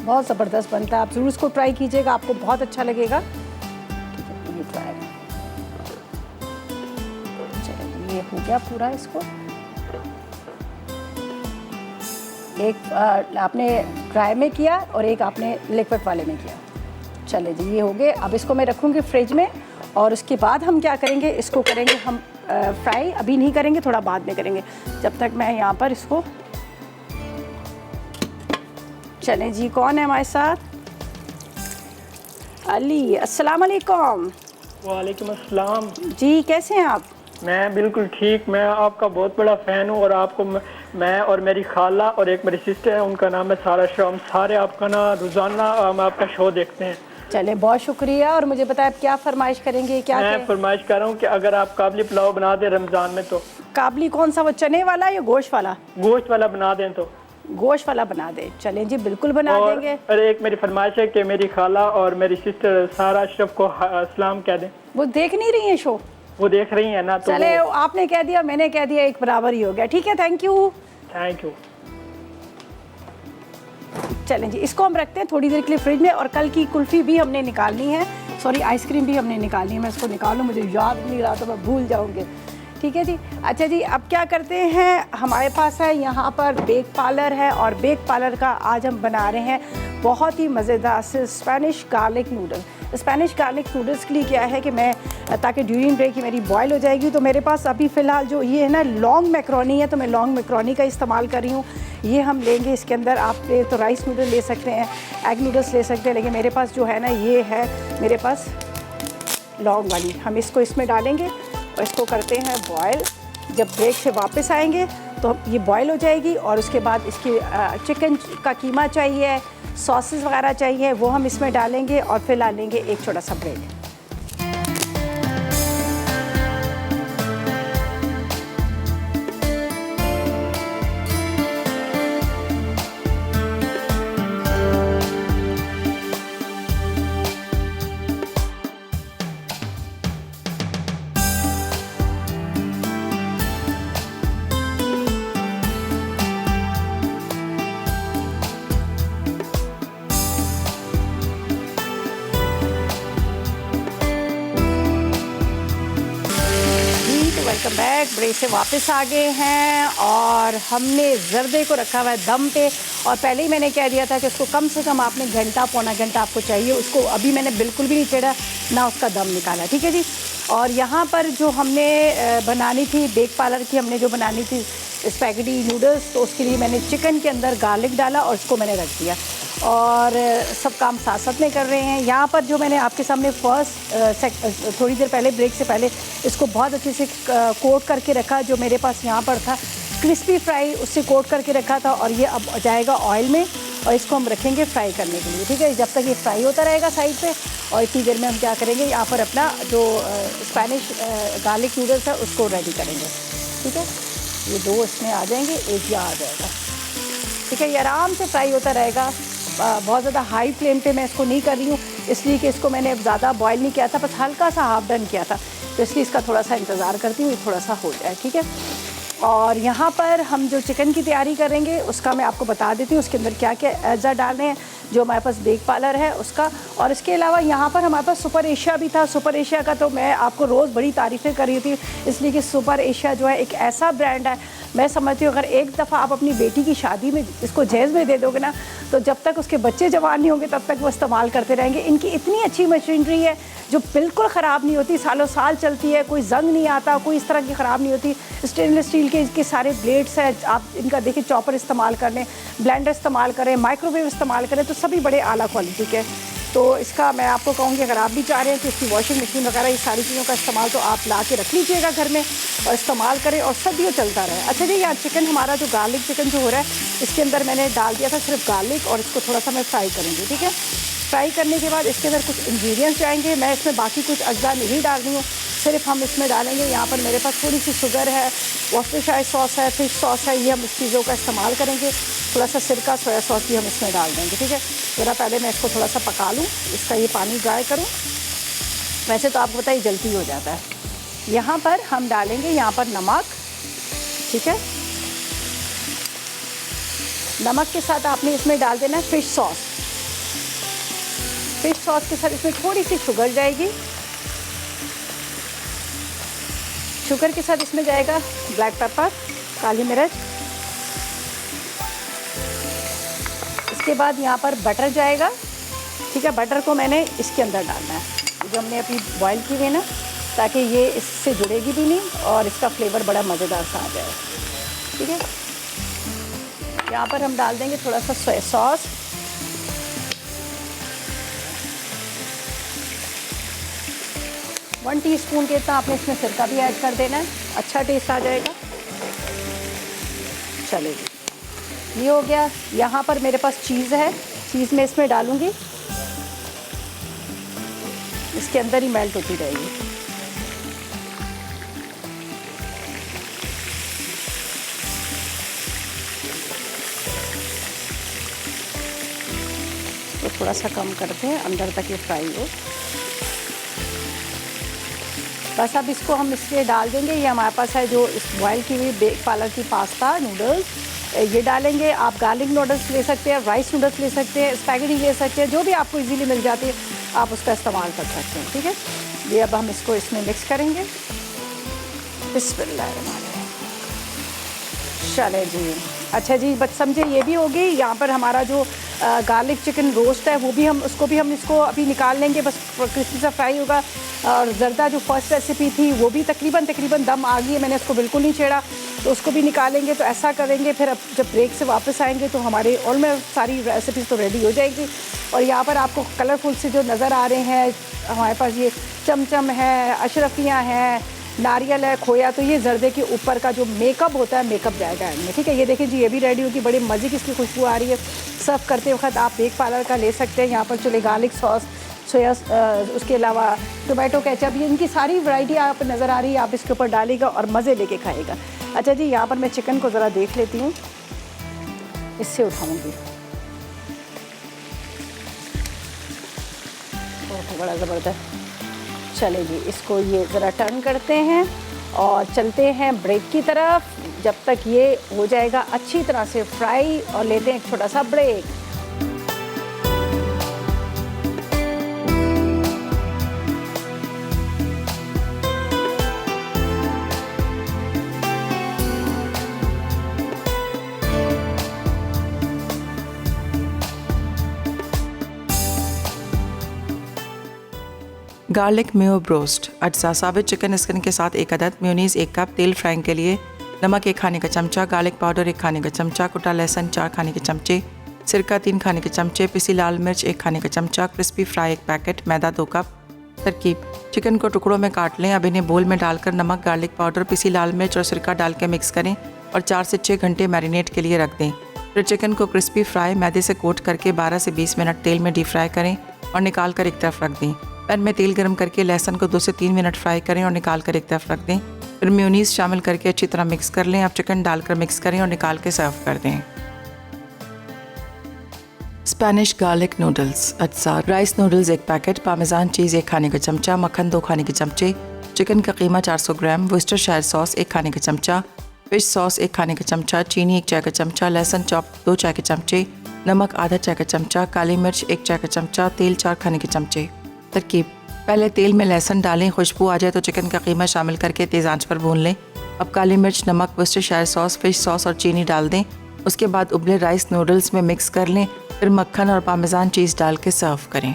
बहुत ज़बरदस्त बनता है, आप ज़रूर इसको ट्राई कीजिएगा, आपको बहुत अच्छा लगेगा, ठीक है। ये ट्राई, चलिए ये हो गया पूरा। इसको एक आपने ड्राई में किया और एक आपने लिक्विड वाले में किया। चले जी, ये हो गए। अब इसको मैं रखूँगी फ्रिज में, और उसके बाद हम क्या करेंगे, इसको करेंगे हम फ्राई। अभी नहीं करेंगे, थोड़ा बाद में करेंगे। जब तक मैं यहाँ पर इसको, चलें जी, कौन है हमारे साथ? अली, अस्सलाम वालेकुम। वालेकुम अस्सलाम जी, कैसे हैं आप? मैं बिल्कुल ठीक। मैं आपका बहुत बड़ा फ़ैन हूँ, और आपको मैं और मेरी खाला और एक मेरी सिस्टर है, उनका नाम है सारा शाह। हम सारे आपका ना रोज़ाना हम आपका शो देखते हैं। चले, बहुत शुक्रिया। और मुझे बताएं आप क्या फरमाइश करेंगे? क्या मैं फरमाइश कर रहा हूँ कि अगर आप काबली पुलाव बना दें रमज़ान में, तो काबली कौन सा, वो चने वाला या गोश्त वाला? गोश्त वाला बना दें तो। गोश्त वाला बना दे। चलें जी, बिल्कुल बना देंगे। और एक मेरी फरमाइश है कि मेरी खाला और मेरी सिस्टर सारा अशरफ को अस्सलाम कह दें। वो देख नहीं रही है शो? वो देख रही है ना, तो चले, आपने कह दिया, मैंने कह दिया, एक बराबर ही हो गया। ठीक है, थैंक यू। Thank you. चलें जी, इसको हम रखते हैं थोड़ी देर के लिए फ्रिज में। और कल की कुल्फ़ी भी हमने निकालनी है, सॉरी आइसक्रीम भी हमने निकालनी है। मैं इसको निकालूँ, मुझे याद नहीं रहा तो मैं भूल जाऊँगी। ठीक है जी। अच्छा जी, अब क्या करते हैं, हमारे पास है यहाँ पर बेक पार्लर है, और बेक पार्लर का आज हम बना रहे हैं बहुत ही मज़ेदार से Spanish garlic noodle. Spanish garlic noodles के लिए क्या है कि मैं, ताकि ड्यूरिंग ब्रेक मेरी बॉयल हो जाएगी, तो मेरे पास अभी फ़िलहाल जो ये है ना लॉन्ग मैक्रोनी है, तो मैं लॉन्ग मैक्रोनी का इस्तेमाल कर रही हूँ। ये हम लेंगे, इसके अंदर आप तो राइस नूडल ले सकते हैं, एग नूडल्स ले सकते हैं, लेकिन मेरे पास जो है ना ये है मेरे पास लॉन्ग वाली। हम इसको इसमें डालेंगे और इसको करते हैं बॉयल। जब ब्रेक से वापस आएंगे तो ये बॉयल हो जाएगी, और उसके बाद इसकी चिकन का कीमा चाहिए, सॉसेस वगैरह चाहिए, वो हम इसमें डालेंगे, और फिर ला लेंगे एक छोटा सा ब्रेक। Welcome back. ब्रेक से वापस आ गए हैं, और हमने जर्दे को रखा हुआ है दम पे। और पहले ही मैंने कह दिया था कि उसको कम से कम आपने घंटा पौना घंटा आपको चाहिए। उसको अभी मैंने बिल्कुल भी नहीं छेड़ा, ना उसका दम निकाला। ठीक है जी। और यहाँ पर जो हमने बनानी थी बेक पार्लर की, हमने जो बनानी थी स्पैगेटी नूडल्स, तो उसके लिए मैंने चिकन के अंदर गार्लिक डाला और उसको मैंने रख दिया। और सब काम साथ साथ में कर रहे हैं। यहाँ पर जो मैंने आपके सामने थोड़ी देर पहले ब्रेक से पहले इसको बहुत अच्छे से कोट करके रखा, जो मेरे पास यहाँ पर था क्रिस्पी फ्राई, उससे कोट करके रखा था, और ये अब जाएगा ऑयल में और इसको हम रखेंगे फ्राई करने के लिए। ठीक है, जब तक ये फ्राई होता रहेगा साइड पे, और इतनी देर में हम क्या करेंगे, यहाँ पर अपना जो स्पेनिश गार्लिक नूडल्स है उसको रेडी करेंगे। ठीक है, ये 2 इसमें आ जाएंगे, एक यहाँ आ जाएगा। ठीक है, ये आराम से फ्राई होता रहेगा। बहुत ज़्यादा हाई फ्लेम पे मैं इसको नहीं कर रही हूँ, इसलिए कि इसको मैंने ज़्यादा बॉयल नहीं किया था, बस हल्का सा हाफ डन किया था, तो इसलिए इसका थोड़ा सा इंतज़ार करती हूँ, थोड़ा सा हो जाए। ठीक है, और यहाँ पर हम जो चिकन की तैयारी करेंगे उसका मैं आपको बता देती हूँ, उसके अंदर क्या क्या अज्जा डालने हैं, जो हमारे पास बेक पार्लर है उसका। और इसके अलावा यहाँ पर हमारे पास सुपर एशिया भी था। सुपर एशिया का तो मैं आपको रोज़ बड़ी तारीफ़ें कर रही थी, इसलिए कि सुपर एशिया जो है एक ऐसा ब्रांड है, मैं समझती हूँ अगर एक दफ़ा आप अपनी बेटी की शादी में इसको जहेज़ में दे दोगे ना, तो जब तक उसके बच्चे जवान नहीं होंगे तब तक वो इस्तेमाल करते रहेंगे। इनकी इतनी अच्छी मशीनरी है जो बिल्कुल ख़राब नहीं होती, सालों साल चलती है, कोई जंग नहीं आता, कोई इस तरह की ख़राब नहीं होती। स्टेनलेस स्टील के इसके सारे ब्लेड्स हैं, आप इनका देखिए चॉपर इस्तेमाल कर लें, ब्लेंडर इस्तेमाल करें, माइक्रोवेव इस्तेमाल करें, तो सभी बड़े आला क्वालिटी के। तो इसका मैं आपको कहूँगी अगर आप भी चाह रहे हैं कि इसकी वॉशिंग मशीन वगैरह ये सारी चीज़ों का इस्तेमाल, तो आप ला के रख लीजिएगा घर में और इस्तेमाल करें और सदियों चलता रहे। अच्छा जी, यहाँ चिकन हमारा जो गार्लिक चिकन जो हो रहा है, इसके अंदर मैंने डाल दिया था सिर्फ गार्लिक, और इसको थोड़ा सा मैं फ्राई करूँगी। ठीक है, फ्राई करने के बाद इसके अंदर कुछ इंग्रेडिएंट्स जाएंगे। मैं इसमें बाकी कुछ अज्जा नहीं डाल रही हूँ, सिर्फ हम इसमें डालेंगे, यहाँ पर मेरे पास थोड़ी सी शुगर है, वॉस्टरशायर सॉस है, फिश सॉस है, ये हम इस चीज़ों का इस्तेमाल करेंगे। थोड़ा सा सिरका, सोया सॉस भी हम इसमें डाल देंगे। ठीक है, ज़रा पहले मैं इसको थोड़ा सा पका लूँ, इसका ये पानी ड्राई करूँ। वैसे तो आपको पता ही जल्दी हो जाता है। यहाँ पर हम डालेंगे यहाँ पर नमक। ठीक है, नमक के साथ आपने इसमें डाल देना है फ़िश सॉस। फ़िश सॉस के साथ इसमें थोड़ी सी शुगर जाएगी, शुगर के साथ इसमें जाएगा ब्लैक पेपर, काली मिर्च। इसके बाद यहाँ पर बटर जाएगा। ठीक है, बटर को मैंने इसके अंदर डालना है जो हमने अभी बॉईल की हुई है ना, ताकि ये इससे जुड़ेगी भी नहीं और इसका फ्लेवर बड़ा मज़ेदार सा आ जाए। ठीक है, यहाँ पर हम डाल देंगे थोड़ा सा सोया सॉस, वन टीस्पून के इतना आपने इसमें सिरका भी ऐड कर देना है, अच्छा टेस्ट आ जाएगा। चलेगी, ये हो गया। यहाँ पर मेरे पास चीज़ है, चीज़ मैं इसमें डालूँगी, इसके अंदर ही मेल्ट होती रहेगी। तो थोड़ा सा कम करते हैं, अंदर तक ये फ्राई हो। बस अब इसको हम इसमें डाल देंगे। ये हमारे पास है जो इस बॉयल की हुई बेक पार्लर की पास्ता नूडल्स, ये डालेंगे। आप गार्लिक नूडल्स ले सकते हैं, राइस नूडल्स ले सकते हैं, स्पैगेटी ले सकते हैं, जो भी आपको इजीली मिल जाती है आप उसका इस्तेमाल कर सकते हैं। ठीक है, ये अब हम इसको इसमें मिक्स करेंगे। बिस्मिल्लाहिर्रहमानिर्रहीम। चले जी, अच्छा जी, बस समझे ये भी होगी। यहाँ पर हमारा जो गार्लिक चिकन रोस्ट है वो भी हम इसको अभी निकाल लेंगे, बस क्रिस्पी सा फ्राई होगा। और जर्दा जो फर्स्ट रेसिपी थी वो भी तकरीबन दम आ गई है, मैंने उसको बिल्कुल नहीं छेड़ा, तो उसको भी निकालेंगे। तो ऐसा करेंगे, फिर अब जब ब्रेक से वापस आएंगे तो हमारे ऑलमोस्ट सारी रेसिपीज़ तो रेडी हो जाएगी। और यहाँ पर आपको कलरफुल से जो नज़र आ रहे हैं, हमारे पास ये चमचम है, अशरफियाँ हैं, नारियल है, खोया, तो ये जर्दे के ऊपर का जो मेकअप होता है, मेकअप जाएगा इनमें। ठीक है, ये देखिए जी, ये भी रेडी होगी, बड़े मज़े की इसकी खुशबू आ रही है। सर्व करते वक्त आप बेक पार्लर का ले सकते हैं। यहाँ पर चले गार्लिक सॉस, सोया, उसके अलावा टोमेटो केचप, ये इनकी सारी वैरायटी आप नज़र आ रही है, आप इसके ऊपर डालिएगा और मज़े लेके खाएगा। अच्छा जी, यहाँ पर मैं चिकन को ज़रा देख लेती हूँ, इससे उठाऊँगी। ओह, बड़ा ज़बरदस्त। चले जी, इसको ये ज़रा टर्न करते हैं और चलते हैं ब्रेक की तरफ, जब तक ये हो जाएगा अच्छी तरह से फ्राई, और लेते हैं एक छोटा सा ब्रेक। गार्लिक मेयो ब्रोस्ट अज्जा साबित चिकन स्किन के साथ 1 अदद, मेयोनीज़ 1 कप, तेल फ्राइंग के लिए, नमक 1 खाने का चमचा, गार्लिक पाउडर 1 खाने का चमचा, कुटा लहसुन 4 खाने के चमचे, सिरका 3 खाने के चमचे, पिसी लाल मिर्च 1 खाने का चमचा, क्रिस्पी फ्राई 1 पैकेट, मैदा 2 कप। तरकीब: चिकन को टुकड़ों में काट लें। अब इन्हें बोल में डालकर नमक, गार्लिक पाउडर, पिसी लाल मिर्च और सिरका डाल के मिक्स करें और 4 से 6 घंटे मैरिनेट के लिए रख दें। फिर चिकन को क्रिस्पी फ्राई मैदे से कोट करके 12 से 20 मिनट तेल में डीप फ्राई करें और निकाल कर एक तरफ रख दें। पैन में तेल गर्म करके लहसुन को 2 से 3 मिनट फ्राई करें और निकाल कर एक तरफ रख दें। फिर मेयोनीज़ शामिल करके अच्छी तरह मिक्स कर लें। अब चिकन डालकर मिक्स करें और निकाल के सर्व कर दें। स्पेनिश गार्लिक नूडल्स अज्जा: राइस नूडल्स 1 पैकेट, पामेजान चीज़ 1 खाने का चमचा, मक्खन 2 खाने के चमचे, चिकन का कीमा 400 ग्राम, वर्सेस्टरशायर सॉस 1 खाने का चमचा, फिश सॉस 1 खाने का चमचा, चीनी 1 चाय का चमचा, लहसुन चॉप 2 चाय के चमचे, नमक आधा चाय का चमचा, काली मिर्च 1 चाय का चमचा, तेल 4 खाने के चमचे। तरकीब: पहले तेल में लहसुन डालें, खुशबू आ जाए तो चिकन का कीमा शामिल करके तेज़ आंच पर भून लें। अब काली मिर्च, नमक, वर्सेस्टरशायर सॉस, फिश सॉस और चीनी डाल दें। उसके बाद उबले राइस नूडल्स में मिक्स कर लें। फिर मक्खन और पामेजान चीज़ डाल के सर्व करें।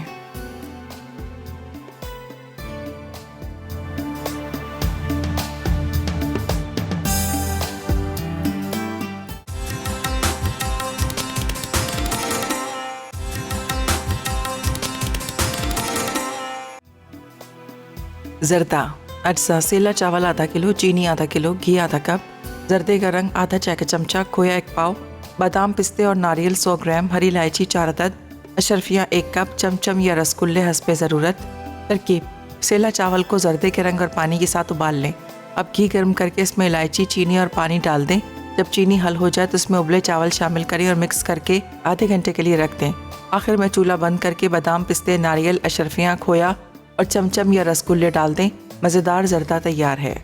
जर्दा अज्जा: सेला चावल आधा किलो, चीनी आधा किलो, घी आधा कप, जर्दे का रंग आधा चाय का चमचा, खोया 1 पाव, बादाम, पिस्ते और नारियल 100 ग्राम, हरी इलायची 4 अदद, अशरफियाँ 1 कप, चमचम या रसगुल्ले हस्बे ज़रूरत। तरकीब: सेला चावल को जर्दे के रंग और पानी के साथ उबाल लें। अब घी गर्म करके इसमें इलायची, चीनी और पानी डाल दें। जब चीनी हल हो जाए तो इसमें उबले चावल शामिल करें और मिक्स करके आधे घंटे के लिए रख दें। आखिर में चूल्हा बंद करके बादाम, पिस्ते, नारियल, अशरफियाँ, खोया और चमचम या रसगुल्ले डाल दें। मज़ेदार जर्दा तैयार है।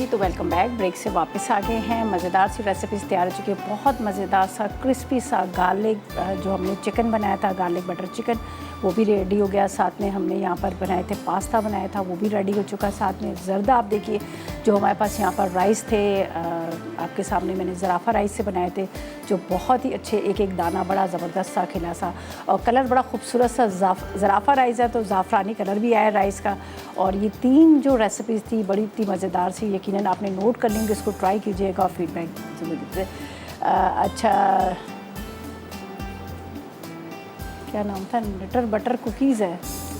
तो वेलकम बैक। ब्रेक से वापस आ गए हैं। मज़ेदार सी रेसिपीज़ तैयार हो चुकी है। बहुत मज़ेदार सा क्रिस्पी सा गार्लिक जो हमने चिकन बनाया था, गार्लिक बटर चिकन, वो भी रेडी हो गया। साथ में हमने यहाँ पर बनाए थे पास्ता बनाया था, वो भी रेडी हो चुका है। साथ में जर्दा आप देखिए, जो हमारे पास यहाँ पर राइस थे, आपके सामने मैंने ज़राफ़ा राइस से बनाए थे, जो बहुत ही अच्छे, एक एक दाना बड़ा ज़बरदस्त सा खिला सा और कलर बड़ा खूबसूरत सा ज़राफ़ा राइस है, तो ज़ाफ़रानी कलर भी आया राइस का। और ये 3 जो रेसिपीज़ थी बड़ी इतनी मज़ेदार सी, यकीनन आपने नोट कर लेंगे, इसको ट्राई कीजिएगा और फीडबैक दीजिए। अच्छा, क्या नाम था? नटर बटर कुकीज़ है,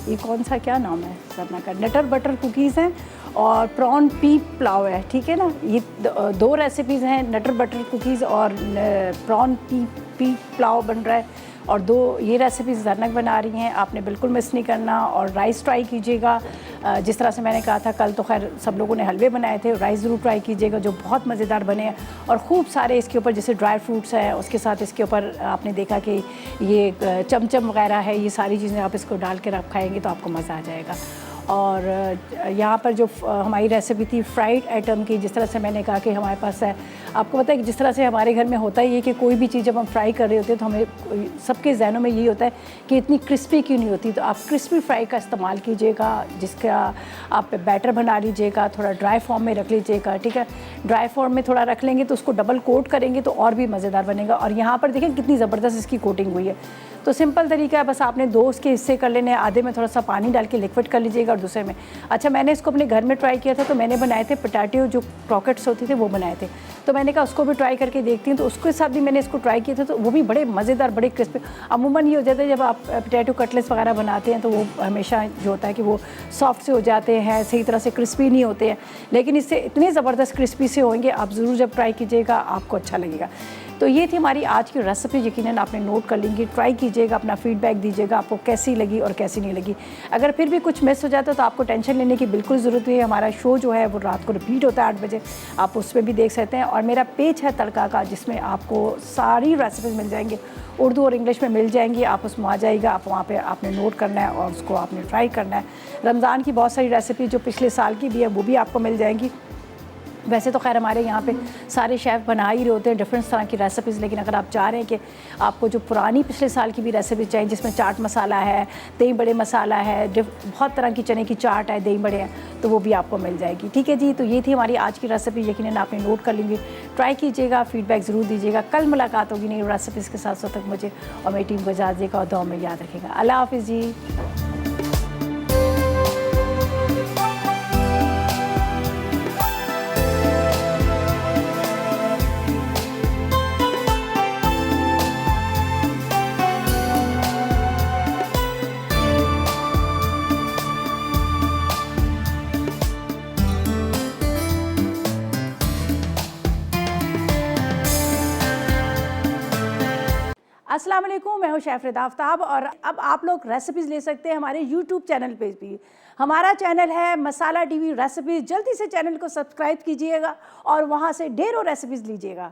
ये कौन सा, क्या नाम है सरना का? नटर बटर कुकीज़ हैं और प्रॉन पीप पुलाव है, ठीक है ना। ये 2 रेसिपीज़ हैं, नटर बटर कुकीज़ और प्रॉन पीप पुलाव बन रहा है। और 2 ये रेसिपीज़ जरनक बना रही हैं, आपने बिल्कुल मिस नहीं करना। और राइस ट्राई कीजिएगा, जिस तरह से मैंने कहा था कल, तो खैर सब लोगों ने हलवे बनाए थे, राइस ज़रूर ट्राई कीजिएगा, जो बहुत मज़ेदार बने हैं। और खूब सारे इसके ऊपर जैसे ड्राई फ्रूट्स हैं, उसके साथ इसके ऊपर आपने देखा कि ये चमचम वगैरह है, ये सारी चीज़ें आप इसको डाल कर आप खाएँगे तो आपको मज़ा आ जाएगा। और यहाँ पर जो हमारी रेसिपी थी फ्राइड आइटम की, जिस तरह से मैंने कहा कि हमारे पास है, आपको पता है कि जिस तरह से हमारे घर में होता ही है कि कोई भी चीज़ जब हम फ्राई कर रहे होते हैं तो हमें सबके जहनों में यही होता है कि इतनी क्रिस्पी क्यों नहीं होती। तो आप क्रिस्पी फ्राई का इस्तेमाल कीजिएगा, जिसका आप बैटर बना लीजिएगा, थोड़ा ड्राई फॉर्म में रख लीजिएगा, ठीक है। ड्राई फॉर्म में थोड़ा रख लेंगे तो उसको डबल कोट करेंगे तो और भी मज़ेदार बनेगा। और यहाँ पर देखिए कितनी ज़बरदस्त इसकी कोटिंग हुई है। तो सिंपल तरीका है, बस आपने 2 उसके हिस्से कर लेने हैं, आधे में थोड़ा सा पानी डाल के लिक्विड कर लीजिएगा और दूसरे में। अच्छा, मैंने इसको अपने घर में ट्राई किया था, तो मैंने बनाए थे पोटैटो, जो क्रॉकेट्स होती थे वो बनाए थे, तो मैंने कहा उसको भी ट्राई करके देखती हूँ। तो उसके साथ भी मैंने इसको ट्राई किया था, तो वो भी बड़े मज़ेदार, बड़े क्रिस्पी। अमूमन ये हो जाता है जब आप पोटैटो कटलेट्स वगैरह बनाते हैं तो वो हमेशा जो होता है कि वो सॉफ्ट से हो जाते हैं, सही तरह से क्रिस्पी नहीं होते हैं, लेकिन इससे इतने ज़बरदस्त क्रिस्पी से होंगे। आप ज़रूर जब ट्राई कीजिएगा आपको अच्छा लगेगा। तो ये थी हमारी आज की रेसिपी, यकीनन आपने नोट कर लेंगी, ट्राई कीजिएगा, अपना फीडबैक दीजिएगा आपको कैसी लगी और कैसी नहीं लगी। अगर फिर भी कुछ मिस हो जाता है तो आपको टेंशन लेने की बिल्कुल ज़रूरत नहीं है। हमारा शो जो है वो रात को रिपीट होता है 8 बजे, आप उस पर भी देख सकते हैं। और मेरा पेज है तड़का का, जिसमें आपको सारी रेसिपीज़ मिल जाएंगी, उर्दू और इंग्लिश में मिल जाएंगी। आप उसमें आ जाइएगा, आप वहाँ पर आपने नोट करना है और उसको आपने ट्राई करना है। रमज़ान की बहुत सारी रेसिपी जो पिछले साल की भी है वो भी आपको मिल जाएंगी। वैसे तो खैर हमारे यहाँ पे सारे शेफ़ बना ही रहे होते हैं डिफरेंट तरह की रेसिपीज़, लेकिन अगर आप चाह रहे हैं कि आपको जो पुरानी पिछले साल की भी रेसिपी चाहिए, जिसमें चाट मसाला है, दही बड़े मसाला है, बहुत तरह की चने की चाट है, दही बड़े हैं, तो वो भी आपको मिल जाएगी। ठीक है जी, तो ये थी हमारी आज की रेसिपी, यकीनन आपने नोट कर लेंगे, ट्राई कीजिएगा, फीडबैक ज़रूर दीजिएगा। कल मुलाकात होगी नई रेसिपीज़ के साथ, तब तक मुझे और मेरी टीम को इजाज़त देगा और दुआ में याद रखेगा। अल्लाह हाफिज़ जी। अस्सलाम वालेकुम, मैं हूँ शेफ़ आफ्ताब और अब आप लोग रेसिपीज़ ले सकते हैं हमारे यूट्यूब चैनल पे भी। हमारा चैनल है मसाला टीवी रेसिपीज़। जल्दी से चैनल को सब्सक्राइब कीजिएगा और वहाँ से ढेरों रेसिपीज़ लीजिएगा।